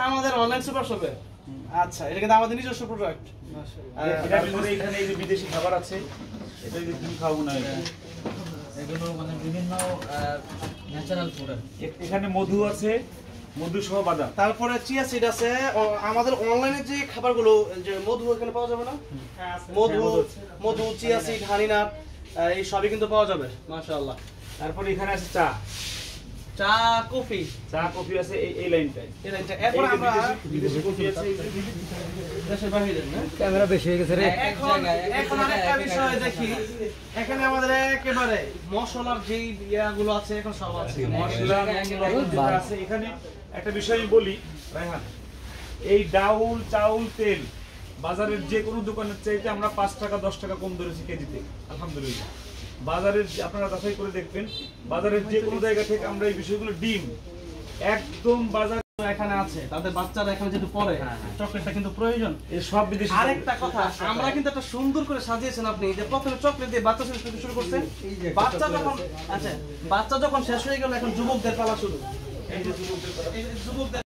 আমাদের online super শপে। আচ্ছা, এটা কিন্তু আমাদের নিজস্ব প্রোডাক্ট। এটা ভিতরে এখানে এই যে বিদেশি খাবার আছে, এটা যদি তুমি খাবো না, এগুলো মানে বিভিন্ন ন্যাচারাল ফুড। এখানে মধু আছে, মধু সহ বাদাম। তারপরে চিয়া সিড আছে। আমাদের অনলাইনে যে খাবারগুলো, যে মধু এখানে পাওয়া যাবে না? মধু, চিয়া সিড, হানি নাট, এই সবই কিন্তু পাওয়া যাবে। মাশাআল্লাহ। তারপরে এখানে আছে চা, কফি আছে এই লাইনটায়। এরপর আমরা বিদেশি কফি আছে দেশের বাইরে না? ক্যামেরা বেশি হয়ে গেছে রে। এখন আরেকটা বিষয় দেখি, এখানে আমাদের একেবারে মশলার যেই ইয়াগুলো আছে এখন সব আছে। মশলা আছে। এখানে একটা বিষয় আমি বলি রায়হান, এই ডাউল, চাউল, তেল বাজারের যে কোনো দোকানের চাইতে আমরা 5 টাকা 10 টাকা কম ধরেছি কেজিতে। আলহামদুলিল্লাহ। বাজারের আপনারা যাচাই করে দেখবেন, বাজারের যে কোনো জায়গা থেকে আমরা এই বিষয়গুলো, ডিম একদম বাজার এখানে আছে, তাদের বাচ্চারা এখানে যেহেতু পড়ে, চকলেটটা কিন্তু প্রয়োজন। এই সব বিদেশি। আরেকটা কথা, আমরা কিন্তু একটা সুন্দর করে সাজিয়েছেন আপনি, যে প্রথমে চকলেট দিয়ে বাচ্চা শুরু করছেন, বাচ্চা যখন শেষ হয়ে গেল, এখন যুবকদের পালা শুরু। এই যে যুবকদের